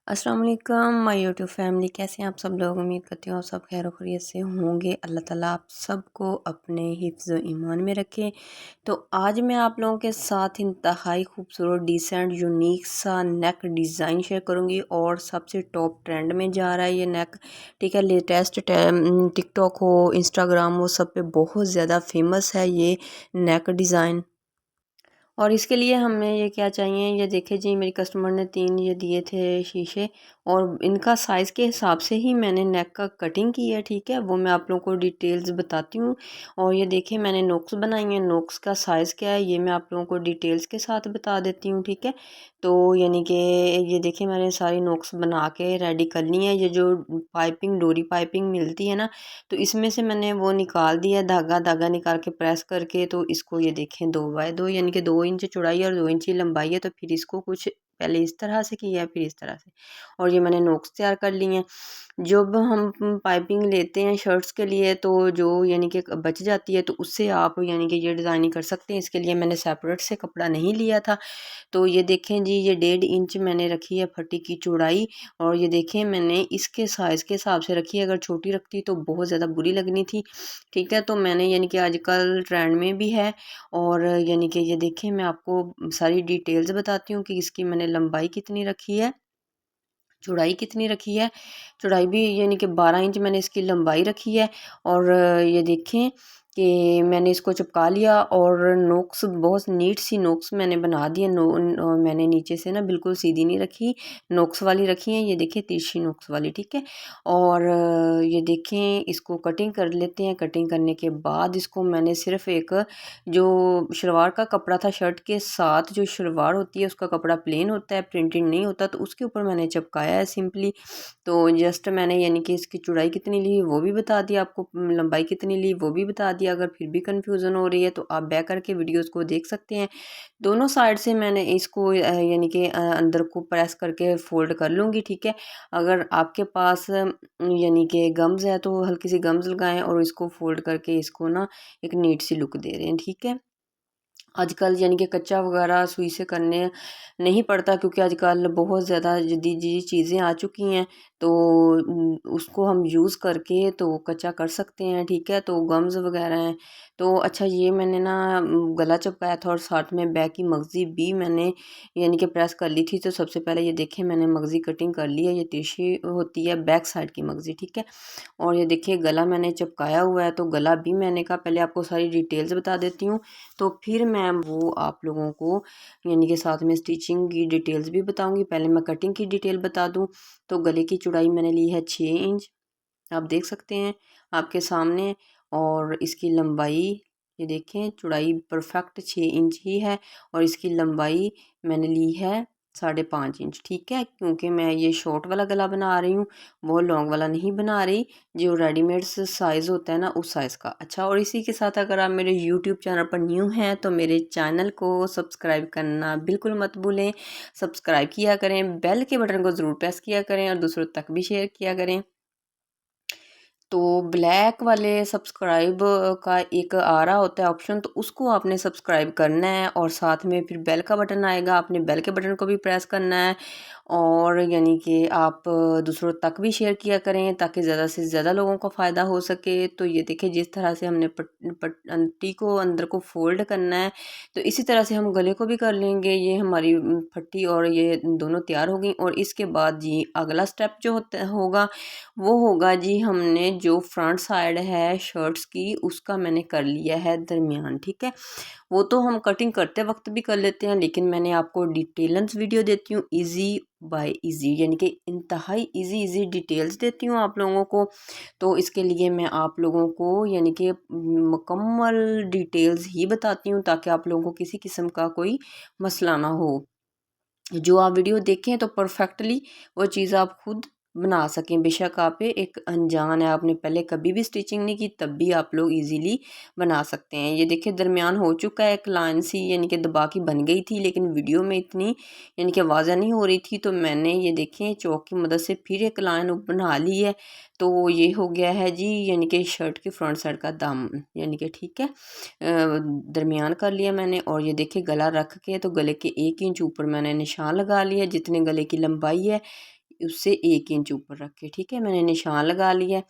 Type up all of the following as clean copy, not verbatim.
अस्सलाम वालेकुम my YouTube family. कैसे हैं आप सब लोग? उम्मीद करती हूँ आप सब खैर खैरियत से होंगे। अल्लाह ताला आप सबको अपने हिफ्ज़ ईमान में रखे। तो आज मैं आप लोगों के साथ इंतहाई खूबसूरत डिसेंट यूनिक सा नेक डिज़ाइन शेयर करूँगी और सबसे टॉप ट्रेंड में जा रहा है ये नेक। ठीक है, लेटेस्ट टिकटॉक हो, इंस्टाग्राम हो, सब पे बहुत ज़्यादा फेमस है ये नेक डिज़ाइन। और इसके लिए हमें ये क्या चाहिए, ये देखिए जी, मेरी कस्टमर ने 3 ये दिए थे शीशे और इनका साइज़ के हिसाब से ही मैंने नेक का कटिंग की है। ठीक है, वो मैं आप लोगों को डिटेल्स बताती हूँ। और ये देखिए मैंने नोक्स बनाई हैं, नोक्स का साइज़ क्या है ये मैं आप लोगों को डिटेल्स के साथ बता देती हूँ। ठीक है, तो यानी कि ये देखिए मैंने सारी नोक्स बना के रेडी कर ली हैं। ये जो पाइपिंग, डोरी पाइपिंग मिलती है ना, तो इसमें से मैंने वो निकाल दिया धागा, धागा निकाल के प्रेस करके। तो इसको ये देखें 2 बाय 2 यानी कि 2 इंच चौड़ाई और 2 इंच की लंबाई है। तो फिर इसको कुछ पहले इस तरह से किया है, फिर इस तरह से, और ये मैंने नोक्स तैयार कर लिए हैं। जब हम पाइपिंग लेते हैं शर्ट्स के लिए तो जो यानी कि बच जाती है तो उससे आप यानी कि ये डिज़ाइनिंग कर सकते हैं। इसके लिए मैंने सेपरेट से कपड़ा नहीं लिया था। तो ये देखें जी, ये 1.5 इंच मैंने रखी है फटी की चौड़ाई। और ये देखें मैंने इसके साइज़ के हिसाब से रखी है। अगर छोटी रखती तो बहुत ज़्यादा बुरी लगनी थी। ठीक है, तो मैंने यानी कि आजकल ट्रेंड में भी है। और यानी कि ये देखें मैं आपको सारी डिटेल्स बताती हूँ कि इसकी मैंने लंबाई कितनी रखी है, चौड़ाई कितनी रखी है। चौड़ाई भी यानी कि 12 इंच मैंने इसकी लंबाई रखी है। और ये देखें कि मैंने इसको चिपका लिया और नोक्स बहुत नीट सी नोक्स मैंने बना दी है। मैंने नीचे से ना बिल्कुल सीधी नहीं रखी, नोक्स वाली रखी है। ये देखिए तिरछी नोक्स वाली। ठीक है, और ये देखें इसको कटिंग कर लेते हैं। कटिंग करने के बाद इसको मैंने सिर्फ एक जो शलवार का कपड़ा था, शर्ट के साथ जो शलवार होती है उसका कपड़ा प्लेन होता है, प्रिंटेड नहीं होता, तो उसके ऊपर मैंने चिपकाया है सिंपली। तो जस्ट मैंने यानी कि इसकी चौड़ाई कितनी ली वो भी बता दिया आपको, लंबाई कितनी ली वो भी बता दिया। अगर फिर भी कन्फ्यूज़न हो रही है तो आप बैक करके वीडियोस को देख सकते हैं। दोनों साइड से मैंने इसको यानी कि अंदर को प्रेस करके फ़ोल्ड कर लूँगी। ठीक है, अगर आपके पास यानी कि गम्स है तो हल्की सी गम्स लगाएं और इसको फ़ोल्ड करके इसको ना एक नीट सी लुक दे रहे हैं। ठीक है, आजकल यानी कि कच्चा वगैरह सुई से करने नहीं पड़ता क्योंकि आजकल बहुत ज़्यादा जदीद चीज़ें आ चुकी हैं। तो उसको हम यूज़ करके तो कच्चा कर सकते हैं। ठीक है, तो गम्स वगैरह हैं। तो अच्छा, ये मैंने ना गला चिपकाया था और साथ में बैक की मगज़ी भी मैंने यानी कि प्रेस कर ली थी। तो सबसे पहले ये देखें मैंने मगज़ी कटिंग कर ली है, ये तिरछी होती है बैक साइड की मगज़ी। ठीक है, और ये देखिए गला मैंने चिपकाया हुआ है। तो गला भी मैंने कहा पहले आपको सारी डिटेल्स बता देती हूँ, तो फिर मैं वो आप लोगों को यानी कि साथ में स्टिचिंग की डिटेल्स भी बताऊंगी। पहले मैं कटिंग की डिटेल बता दूं। तो गले की चौड़ाई मैंने ली है 6 इंच, आप देख सकते हैं आपके सामने। और इसकी लंबाई ये देखें, चौड़ाई परफेक्ट 6 इंच ही है और इसकी लंबाई मैंने ली है 5.5 इंच। ठीक है, क्योंकि मैं ये शॉर्ट वाला गला बना रही हूँ, वो लॉन्ग वाला नहीं बना रही, जो रेडीमेड साइज़ होता है ना उस साइज़ का। अच्छा, और इसी के साथ अगर आप मेरे यूट्यूब चैनल पर न्यू हैं तो मेरे चैनल को सब्सक्राइब करना बिल्कुल मत भूलें। सब्सक्राइब किया करें, बेल के बटन को ज़रूर प्रेस किया करें और दूसरों तक भी शेयर किया करें। तो ब्लैक वाले सब्सक्राइब का एक आ रहा होता है ऑप्शन, तो उसको आपने सब्सक्राइब करना है और साथ में फिर बेल का बटन आएगा, आपने बेल के बटन को भी प्रेस करना है। और यानी कि आप दूसरों तक भी शेयर किया करें ताकि ज़्यादा से ज़्यादा लोगों को फ़ायदा हो सके। तो ये देखिए जिस तरह से हमने पट्टी को अंदर को फोल्ड करना है, तो इसी तरह से हम गले को भी कर लेंगे। ये हमारी पट्टी और ये दोनों तैयार हो गई। और इसके बाद जी अगला स्टेप जो होगा वो होगा जी, हमने जो फ्रंट साइड है शर्ट्स की उसका मैंने कर लिया है दरमियान। ठीक है, वो तो हम कटिंग करते वक्त भी कर लेते हैं, लेकिन मैंने आपको डिटेल्स वीडियो देती हूँ, इजी बाय इजी, यानी कि इंतहाई इजी इजी डिटेल्स देती हूँ आप लोगों को। तो इसके लिए मैं आप लोगों को यानी कि मुकम्मल डिटेल्स ही बताती हूँ ताकि आप लोगों को किसी किस्म का कोई मसला ना हो। जो आप वीडियो देखें तो परफेक्टली वो चीज़ आप खुद बना सकें। बेशक आप एक अनजान है, आपने पहले कभी भी स्टिचिंग नहीं की, तब भी आप लोग इजीली बना सकते हैं। ये देखिए दरमियान हो चुका है, एक लाइन सी यानी कि दबा की बन गई थी, लेकिन वीडियो में इतनी यानी कि वाज़ा नहीं हो रही थी, तो मैंने ये देखें चौक की मदद से फिर एक लाइन बना ली है। तो ये हो गया है जी यानी कि शर्ट के फ्रंट साइड का दाम, यानी कि ठीक है दरमियान कर लिया मैंने। और ये देखिए गला रख के तो गले के 1 इंच ऊपर मैंने निशान लगा लिया, जितने गले की लंबाई है उससे 1 इंच ऊपर रख के, ठीक है। मैंने निशान लगा लिया है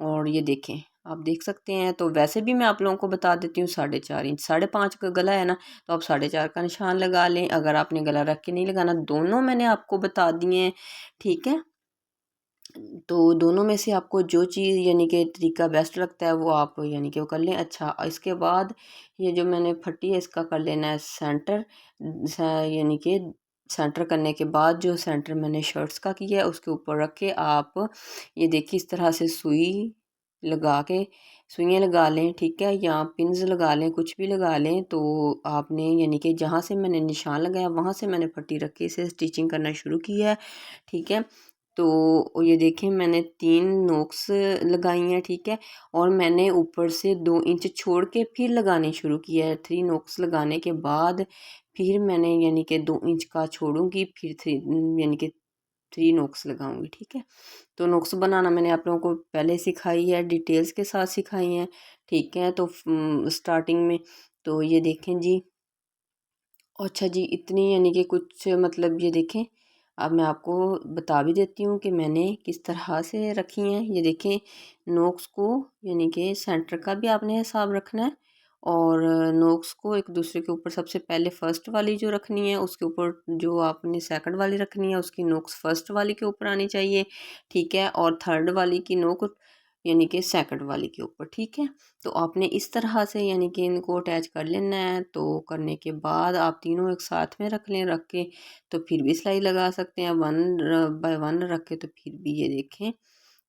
और ये देखें, आप देख सकते हैं। तो वैसे भी मैं आप लोगों को बता देती हूँ 4.5 इंच, 5.5 का गला है ना, तो आप 4.5 का निशान लगा लें। अगर आपने गला रख के नहीं लगाना, दोनों मैंने आपको बता दिए हैं, ठीक है। तो दोनों में से आपको जो चीज़ यानी कि तरीका बेस्ट लगता है वो आप यानी कि वो कर लें। अच्छा, इसके बाद ये जो मैंने फट्टी है इसका कर लेना है सेंटर, यानी कि सेंटर करने के बाद जो सेंटर मैंने शर्ट्स का किया है उसके ऊपर रख के आप ये देखिए इस तरह से सुई लगा के सुइयाँ लगा लें, ठीक है, या पिन्स लगा लें, कुछ भी लगा लें। तो आपने यानी कि जहाँ से मैंने निशान लगाया वहाँ से मैंने पट्टी रख के इसे स्टिचिंग करना शुरू किया है, ठीक है। तो ये देखें मैंने 3 नोक्स लगाई हैं, ठीक है, और मैंने ऊपर से 2 इंच छोड़ के फिर लगाने शुरू किया है। 3 नोक्स लगाने के बाद फिर मैंने यानी कि 2 इंच का छोड़ूंगी, फिर 3 यानी कि 3 नोक्स लगाऊंगी, ठीक है। तो नोक्स बनाना मैंने आप लोगों को पहले सिखाई है, डिटेल्स के साथ सिखाई हैं, ठीक है। तो स्टार्टिंग में तो ये देखें जी। अच्छा जी, इतनी यानी कि कुछ मतलब ये देखें, अब मैं आपको बता भी देती हूँ कि मैंने किस तरह से रखी हैं। ये देखें, नोक्स को यानी कि सेंटर का भी आपने हिसाब रखना है, और नोक्स को एक दूसरे के ऊपर सबसे पहले फर्स्ट वाली जो रखनी है उसके ऊपर जो आपने सेकंड वाली रखनी है उसकी नोक्स फर्स्ट वाली के ऊपर आनी चाहिए, ठीक है, और थर्ड वाली की नोक यानी कि सेकंड वाली के ऊपर, ठीक है। तो आपने इस तरह से यानी कि इनको अटैच कर लेना है। तो करने के बाद आप तीनों एक साथ में रख लें, रख के तो फिर भी सिलाई लगा सकते हैं, 1 बाय 1 रख के, तो फिर भी ये देखें।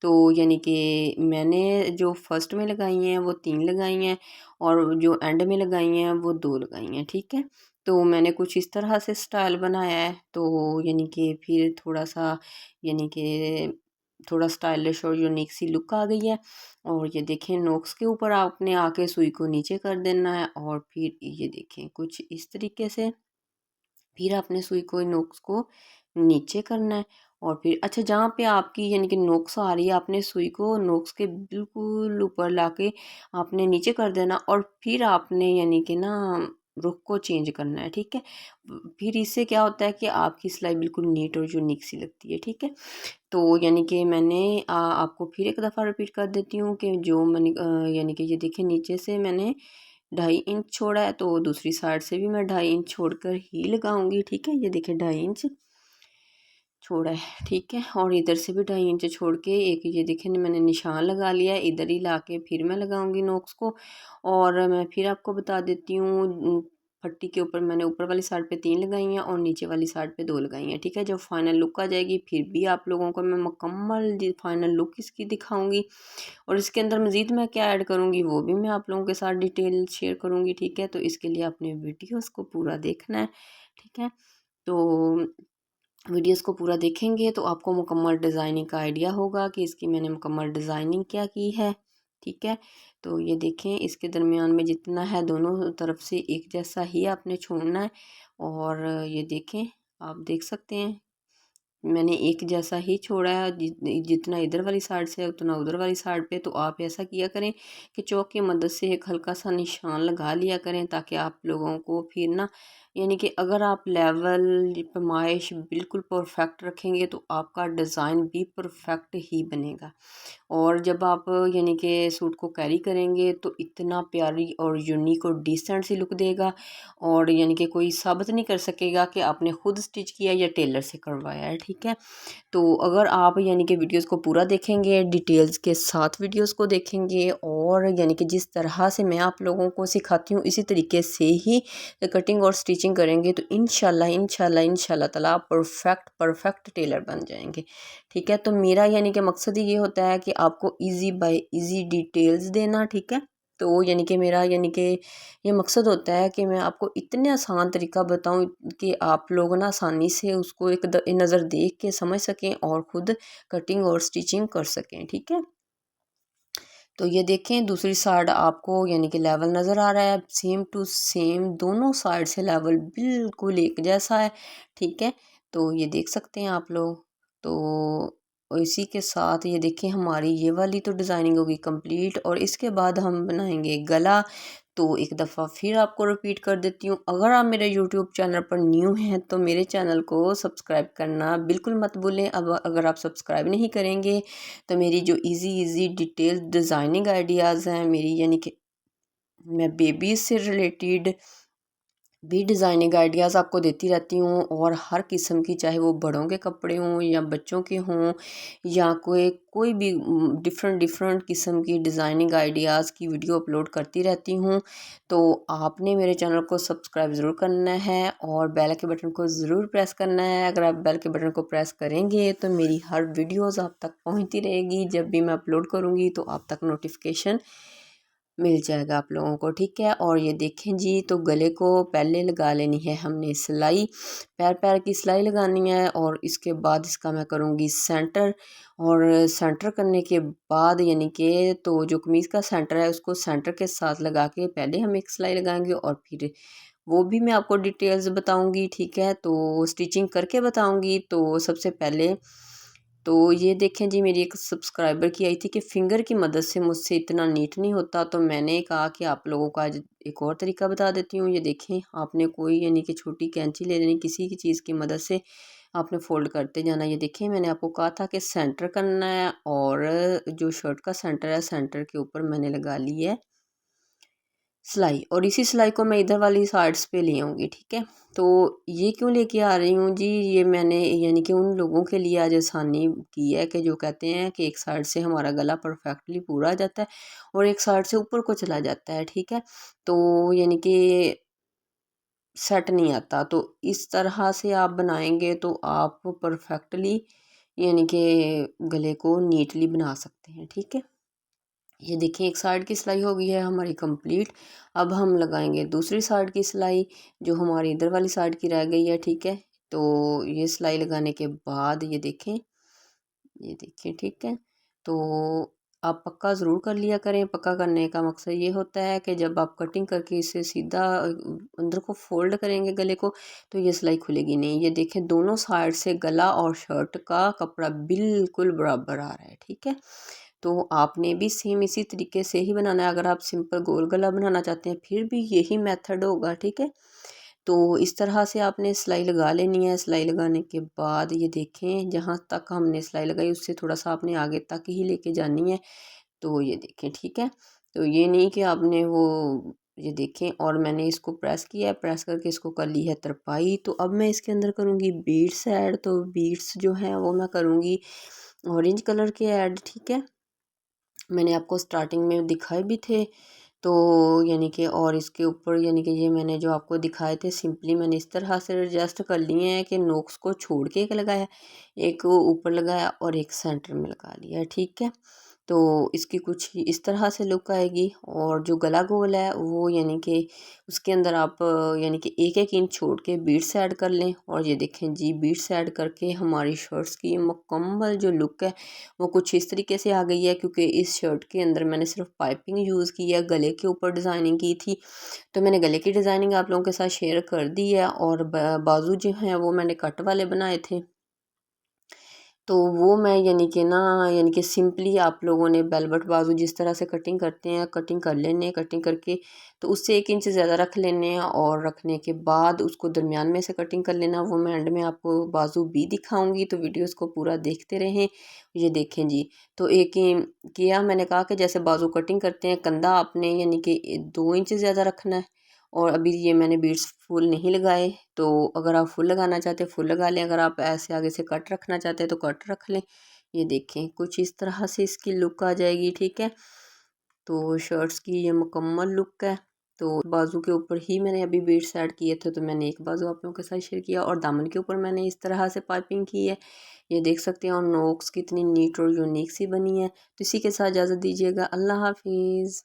तो यानी कि मैंने जो फर्स्ट में लगाई हैं वो 3 लगाई हैं, और जो एंड में लगाई हैं वो 2 लगाई हैं, ठीक है। तो मैंने कुछ इस तरह से स्टाइल बनाया है। तो यानी कि फिर थोड़ा सा यानी कि थोड़ा स्टाइलिश और यूनिक सी लुक आ गई है। और ये देखें, नोक्स के ऊपर आपने आके सुई को नीचे कर देना है, और फिर ये देखें कुछ इस तरीके से फिर आपने सुई को नोक्स को नीचे करना है। और फिर अच्छा, जहाँ पे आपकी यानी कि नोक्स आ रही है आपने सुई को नोक्स के बिल्कुल ऊपर लाके आपने नीचे कर देना, और फिर आपने यानी कि ना रुख को चेंज करना है, ठीक है। फिर इससे क्या होता है कि आपकी सिलाई बिल्कुल नीट और यूनिक सी लगती है, ठीक है। तो यानी कि मैंने आपको फिर एक दफ़ा रिपीट कर देती हूँ कि जो मैंने यानी कि ये देखिए नीचे से मैंने 2.5 इंच छोड़ा है, तो दूसरी साइड से भी मैं 2.5 इंच छोड़कर ही लगाऊंगी, ठीक है। ये देखिए 2.5 इंच छोड़ा है, ठीक है, और इधर से भी 2.5 इंच छोड़ के एक ये देखें मैंने निशान लगा लिया है, इधर ही लाके फिर मैं लगाऊंगी नोक्स को। और मैं फिर आपको बता देती हूँ, पट्टी के ऊपर मैंने ऊपर वाली साइड पे 3 लगाई हैं और नीचे वाली साइड पे 2 लगाई हैं, ठीक है। जब फाइनल लुक आ जाएगी फिर भी आप लोगों को मैं मुकम्मल फाइनल लुक इसकी दिखाऊंगी, और इसके अंदर मज़ीद मैं क्या ऐड करूँगी वो भी मैं आप लोगों के साथ डिटेल शेयर करूँगी, ठीक है। तो इसके लिए आपने वीडियोस को पूरा देखना है, ठीक है। तो वीडियोस को पूरा देखेंगे तो आपको मुकम्मल डिज़ाइनिंग का आइडिया होगा कि इसकी मैंने मुकम्मल डिज़ाइनिंग क्या की है, ठीक है। तो ये देखें, इसके दरमियान में जितना है दोनों तरफ से एक जैसा ही आपने छोड़ना है। और ये देखें, आप देख सकते हैं मैंने एक जैसा ही छोड़ा है, जितना इधर वाली साइड से है उतना उधर वाली साइड पे। तो आप ऐसा किया करें कि चौक की मदद से एक हल्का सा निशान लगा लिया करें, ताकि आप लोगों को फिर ना यानी कि अगर आप लेवल पैमाइश बिल्कुल परफेक्ट रखेंगे तो आपका डिज़ाइन भी परफेक्ट ही बनेगा। और जब आप यानी कि सूट को कैरी करेंगे तो इतना प्यारी और यूनिक और डिसेंट सी लुक देगा, और यानी कि कोई साबित नहीं कर सकेगा कि आपने खुद स्टिच किया या टेलर से करवाया है, ठीक है। तो अगर आप यानी कि वीडियोस को पूरा देखेंगे, डिटेल्स के साथ वीडियोस को देखेंगे, और यानी कि जिस तरह से मैं आप लोगों को सिखाती हूँ इसी तरीके से ही कटिंग और स्टिचिंग करेंगे तो इंशाल्लाह इंशाल्लाह इंशाल्लाह ताला आप परफेक्ट परफेक्ट टेलर बन जाएंगे, ठीक है। तो मेरा यानी कि मकसद ही ये होता है कि आपको इजी बाय इजी डिटेल्स देना, ठीक है। तो यानी कि मेरा यानी कि ये मकसद होता है कि मैं आपको इतने आसान तरीका बताऊं कि आप लोग ना आसानी से उसको एक नज़र देख के समझ सकें और ख़ुद कटिंग और स्टिचिंग कर सकें, ठीक है। तो ये देखें, दूसरी साइड आपको यानी कि लेवल नज़र आ रहा है, सेम टू सेम दोनों साइड से लेवल बिल्कुल एक जैसा है, ठीक है। तो ये देख सकते हैं आप लोग। तो और इसी के साथ ये देखें हमारी ये वाली तो डिज़ाइनिंग होगी कंप्लीट, और इसके बाद हम बनाएंगे गला। तो एक दफ़ा फिर आपको रिपीट कर देती हूँ, अगर आप मेरे यूट्यूब चैनल पर न्यू हैं तो मेरे चैनल को सब्सक्राइब करना बिल्कुल मत भूलें। अब अगर आप सब्सक्राइब नहीं करेंगे तो मेरी जो इजी डिटेल डिज़ाइनिंग आइडियाज़ हैं मेरी, यानी कि मैं बेबीज़ से रिलेटेड भी डिज़ाइनिंग आइडियाज़ आपको देती रहती हूँ, और हर किस्म की, चाहे वो बड़ों के कपड़े हों या बच्चों के हों या कोई कोई भी डिफरेंट डिफरेंट किस्म की डिज़ाइनिंग आइडियाज़ की वीडियो अपलोड करती रहती हूँ। तो आपने मेरे चैनल को सब्सक्राइब ज़रूर करना है और बेल के बटन को ज़रूर प्रेस करना है। अगर आप बेल के बटन को प्रेस करेंगे तो मेरी हर वीडियोज़ आप तक पहुँचती रहेगी, जब भी मैं अपलोड करूँगी तो आप तक नोटिफिकेशन मिल जाएगा आप लोगों को, ठीक है। और ये देखें जी, तो गले को पहले लगा लेनी है हमने सिलाई, पैर पैर की सिलाई लगानी है, और इसके बाद इसका मैं करूँगी सेंटर। और सेंटर करने के बाद यानी कि तो जो कमीज़ का सेंटर है उसको सेंटर के साथ लगा के पहले हम एक सिलाई लगाएंगे, और फिर वो भी मैं आपको डिटेल्स बताऊंगी, ठीक है। तो स्टिचिंग करके बताऊंगी। तो सबसे पहले तो ये देखें जी, मेरी एक सब्सक्राइबर की आई थी कि फ़िंगर की मदद से मुझसे इतना नीट नहीं होता, तो मैंने कहा कि आप लोगों को आज एक और तरीका बता देती हूँ। ये देखें, आपने कोई यानी कि छोटी कैंची ले लेनी, किसी की चीज़ की मदद से आपने फ़ोल्ड करते जाना। ये देखें, मैंने आपको कहा था कि सेंटर करना है, और जो शर्ट का सेंटर है, सेंटर के ऊपर मैंने लगा ली है सिलाई, और इसी सिलाई को मैं इधर वाली साइड्स पे ले आऊँगी, ठीक है। तो ये क्यों लेके आ रही हूँ जी, ये मैंने यानी कि उन लोगों के लिए आज आसानी की है कि जो कहते हैं कि एक साइड से हमारा गला परफेक्टली पूरा आ जाता है और एक साइड से ऊपर को चला जाता है, ठीक है। तो यानी कि सेट नहीं आता, तो इस तरह से आप बनाएंगे तो आप परफेक्टली यानी कि गले को नीटली बना सकते हैं, ठीक है। ये देखिए, एक साइड की सिलाई हो गई है हमारी कंप्लीट। अब हम लगाएंगे दूसरी साइड की सिलाई, जो हमारी इधर वाली साइड की रह गई है, ठीक है। तो ये सिलाई लगाने के बाद ये देखें, ये देखिए, ठीक है। तो आप पक्का ज़रूर कर लिया करें। पक्का करने का मकसद ये होता है कि जब आप कटिंग करके इसे सीधा अंदर को फोल्ड करेंगे गले को, तो ये सिलाई खुलेगी नहीं। ये देखें, दोनों साइड से गला और शर्ट का कपड़ा बिल्कुल बराबर आ रहा है, ठीक है। तो आपने भी सेम इसी तरीके से ही बनाना है। अगर आप सिंपल गोल गला बनाना चाहते हैं फिर भी यही मेथड होगा, ठीक है। तो इस तरह से आपने सिलाई लगा लेनी है। सिलाई लगाने के बाद ये देखें, जहाँ तक हमने सिलाई लगाई उससे थोड़ा सा आपने आगे तक ही लेके जानी है। तो ये देखें, ठीक है। तो ये नहीं कि आपने वो, ये देखें, और मैंने इसको प्रेस किया है, प्रेस करके इसको कर ली है तरपाई। तो अब मैं इसके अंदर करूँगी बीड्स ऐड। तो बीड्स जो हैं वो मैं करूँगी ऑरेंज कलर के ऐड, ठीक है। मैंने आपको स्टार्टिंग में दिखाए भी थे। तो यानी कि और इसके ऊपर यानी कि ये मैंने जो आपको दिखाए थे, सिंपली मैंने इस तरह से एडजस्ट कर लिए हैं कि नोक्स को छोड़ के एक लगाया, एक ऊपर लगाया और एक सेंटर में लगा लिया, ठीक है। तो इसकी कुछ इस तरह से लुक आएगी। और जो गला गोल है वो यानी कि उसके अंदर आप यानी कि एक एक इंच छोड़ के बीड्स ऐड कर लें। और ये देखें जी, बीड्स ऐड करके हमारी शर्ट्स की मुकम्मल जो लुक है वो कुछ इस तरीके से आ गई है, क्योंकि इस शर्ट के अंदर मैंने सिर्फ पाइपिंग यूज़ की है, गले के ऊपर डिज़ाइनिंग की थी। तो मैंने गले की डिज़ाइनिंग आप लोगों के साथ शेयर कर दी है, और बाजू जो हैं वो मैंने कट वाले बनाए थे। तो वो मैं यानी कि ना, यानी कि सिंपली आप लोगों ने वेलवेट बाजू जिस तरह से कटिंग करते हैं, कटिंग कर लेने हैं। कटिंग करके तो उससे 1 इंच ज़्यादा रख लेने हैं, और रखने के बाद उसको दरमियान में से कटिंग कर लेना। वो मैं एंड में आपको बाजू भी दिखाऊंगी, तो वीडियोस को पूरा देखते रहें। ये देखें जी, तो एक ही किया, मैंने कहा कि जैसे बाजू कटिंग करते हैं, कंधा आपने यानी कि 2 इंच ज़्यादा रखना है। और अभी ये मैंने बीड्स फुल नहीं लगाए, तो अगर आप फुल लगाना चाहते हैं फुल लगा लें, अगर आप ऐसे आगे से कट रखना चाहते हैं तो कट रख लें। ये देखें, कुछ इस तरह से इसकी लुक आ जाएगी, ठीक है। तो शर्ट्स की ये मुकम्मल लुक है। तो बाजू के ऊपर ही मैंने अभी बीड्स ऐड किए थे, तो मैंने एक बाजू आप लोगों के साथ शेयर किया, और दामन के ऊपर मैंने इस तरह से पाइपिंग की है। ये देख सकते हैं, और नोक्स कितनी नीट और यूनिक सी बनी है। तो इसी के साथ इजाज़त दीजिएगा। अल्लाह हाफिज़।